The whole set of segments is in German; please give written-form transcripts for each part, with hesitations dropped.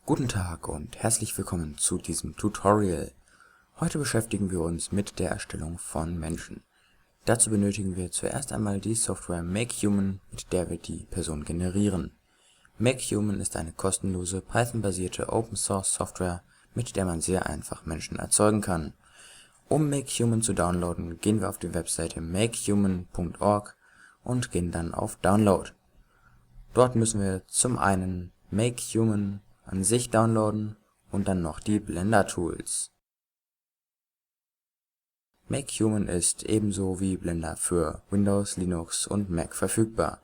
Guten Tag und herzlich willkommen zu diesem Tutorial. Heute beschäftigen wir uns mit der Erstellung von Menschen. Dazu benötigen wir zuerst einmal die Software MakeHuman, mit der wir die Person generieren. MakeHuman ist eine kostenlose, Python-basierte Open-Source-Software, mit der man sehr einfach Menschen erzeugen kann. Um MakeHuman zu downloaden, gehen wir auf die Webseite makehuman.org und gehen dann auf Download. Dort müssen wir zum einen MakeHuman an sich downloaden und dann noch die Blender Tools. MakeHuman ist ebenso wie Blender für Windows, Linux und Mac verfügbar.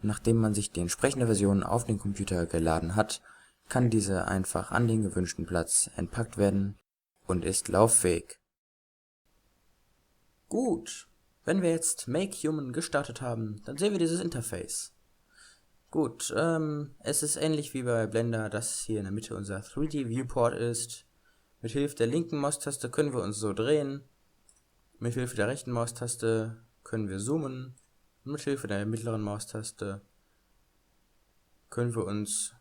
Nachdem man sich die entsprechende Version auf den Computer geladen hat, kann diese einfach an den gewünschten Platz entpackt werden und ist lauffähig. Gut, wenn wir jetzt MakeHuman gestartet haben, dann sehen wir dieses Interface. Gut, es ist ähnlich wie bei Blender, dass hier in der Mitte unser 3D Viewport ist. Mit Hilfe der linken Maustaste können wir uns so drehen. Mit Hilfe der rechten Maustaste können wir zoomen. Und mit Hilfe der mittleren Maustaste können wir uns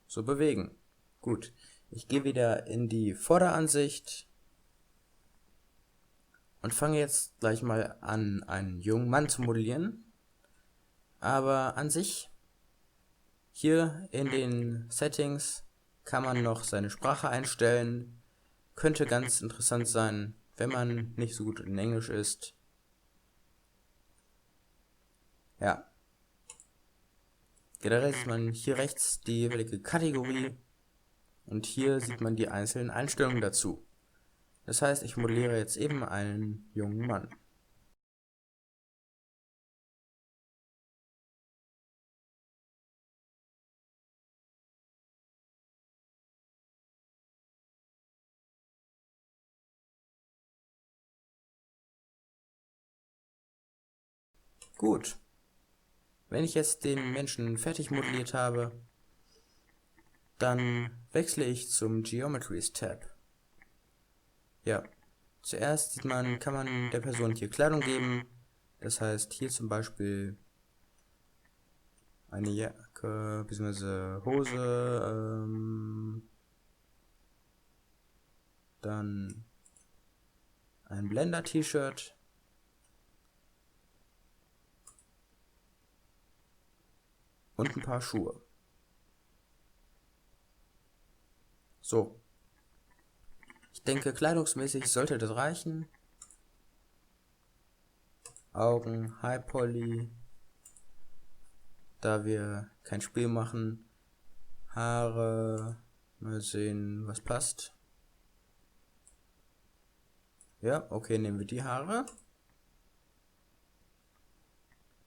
so bewegen. Gut, ich gehe wieder in die Vorderansicht und fange jetzt gleich mal an, einen jungen Mann zu modellieren. Aber an sich, hier in den Settings kann man noch seine Sprache einstellen. Könnte ganz interessant sein, wenn man nicht so gut in Englisch ist. Ja. Generell sieht man hier rechts die jeweilige Kategorie und hier sieht man die einzelnen Einstellungen dazu. Das heißt, ich modelliere jetzt eben einen jungen Mann. Gut. Wenn ich jetzt den Menschen fertig modelliert habe, dann wechsle ich zum Geometries Tab. Ja, zuerst kann man der Person hier Kleidung geben. Das heißt, hier zum Beispiel eine Jacke bzw. Hose, dann ein Blender-T-Shirt. Und ein paar Schuhe. So. Ich denke, kleidungsmäßig sollte das reichen. Augen, High Poly. Da wir kein Spiel machen. Haare. Mal sehen, was passt. Ja, okay, nehmen wir die Haare.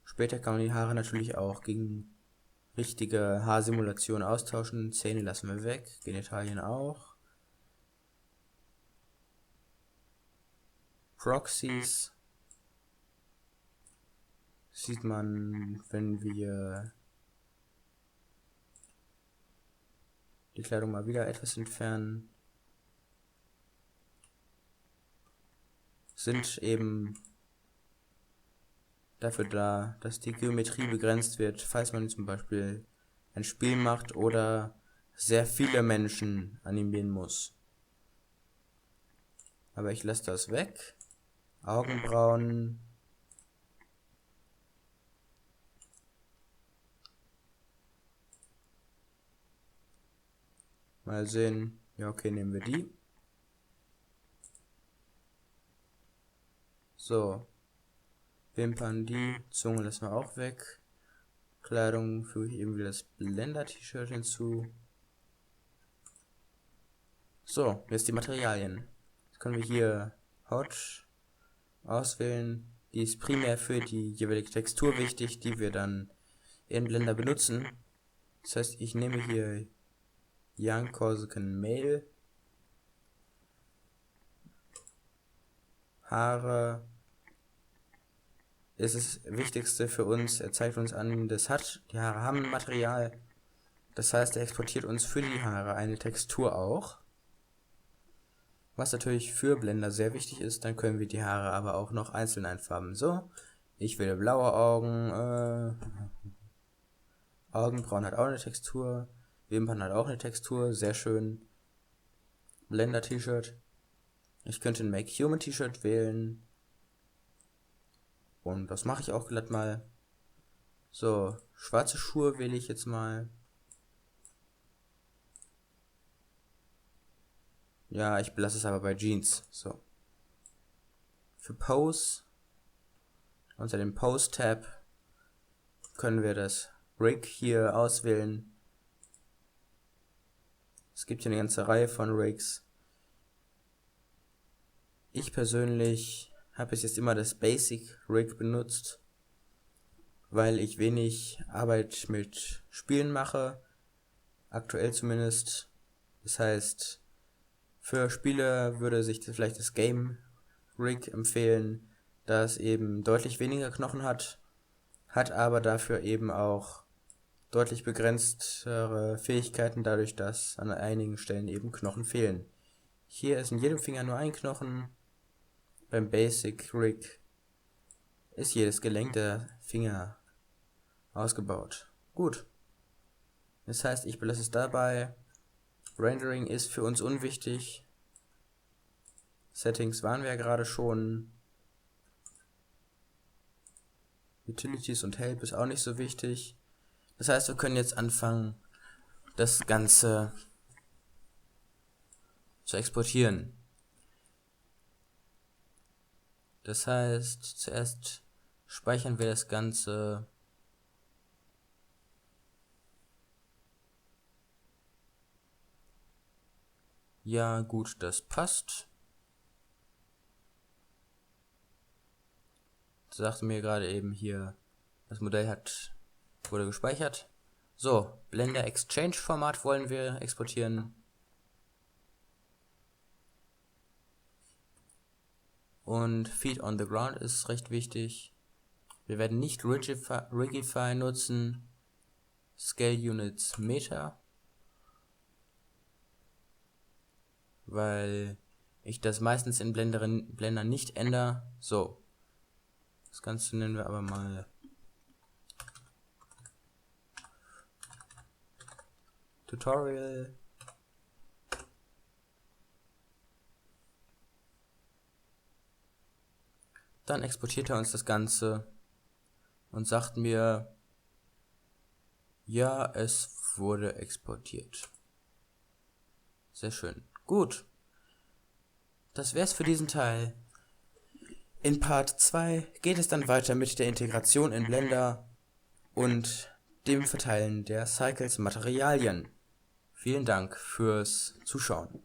Später kann man die Haare natürlich auch gegen richtige Haarsimulation austauschen. Zähne lassen wir weg, Genitalien auch. Proxies sieht man, wenn wir die Kleidung mal wieder etwas entfernen, sind eben dafür da, dass die Geometrie begrenzt wird, falls man zum Beispiel ein Spiel macht oder sehr viele Menschen animieren muss. Aber ich lasse das weg. Augenbrauen. Mal sehen. Ja, okay, nehmen wir die. So. Wimpern die. Zunge lassen wir auch weg. Kleidung füge ich eben wieder das Blender-T-Shirt hinzu. So, jetzt die Materialien. Jetzt können wir hier Hot auswählen. Die ist primär für die jeweilige Textur wichtig, die wir dann in Blender benutzen. Das heißt, ich nehme hier Young Corsican Male. Haare ist das Wichtigste für uns. Er zeigt uns an, die Haare haben ein Material. Das heißt, er exportiert uns für die Haare eine Textur auch. Was natürlich für Blender sehr wichtig ist, dann können wir die Haare aber auch noch einzeln einfärben. So, ich will blaue Augen. Augenbrauen hat auch eine Textur. Wimpern hat auch eine Textur, sehr schön. Blender T-Shirt. Ich könnte ein Make Human T-Shirt wählen. Und das mache ich auch glatt mal. So, schwarze Schuhe wähle ich jetzt mal. Ja, ich belasse es aber bei Jeans. So. Für Pose, unter dem Pose-Tab, können wir das Rig hier auswählen. Es gibt hier eine ganze Reihe von Rigs. Ich persönlich habe bis jetzt immer das Basic Rig benutzt, weil ich wenig Arbeit mit Spielen mache. Aktuell zumindest. Das heißt, für Spiele würde sich vielleicht das Game Rig empfehlen, da es eben deutlich weniger Knochen hat aber dafür eben auch deutlich begrenztere Fähigkeiten, dadurch, dass an einigen Stellen eben Knochen fehlen. Hier ist in jedem Finger nur ein Knochen. Beim Basic Rig ist jedes Gelenk der Finger ausgebaut. Gut. Das heißt, ich belasse es dabei. Rendering ist für uns unwichtig. Settings waren wir ja gerade schon. Utilities und Help ist auch nicht so wichtig. Das heißt, wir können jetzt anfangen, das Ganze zu exportieren. Das heißt, zuerst speichern wir das Ganze. Ja, gut, das passt. Das sagte mir gerade eben hier, das Modell wurde gespeichert. So, Blender Exchange Format wollen wir exportieren. Und Feet on the Ground ist recht wichtig. Wir werden nicht Rigify nutzen. Scale Units Meter. Weil ich das meistens in Blender nicht ändere. So. Das Ganze nennen wir aber mal Tutorial. Dann exportiert er uns das Ganze und sagt mir, ja, es wurde exportiert. Sehr schön. Gut. Das wär's für diesen Teil. In Part 2 geht es dann weiter mit der Integration in Blender und dem Verteilen der Cycles Materialien. Vielen Dank fürs Zuschauen.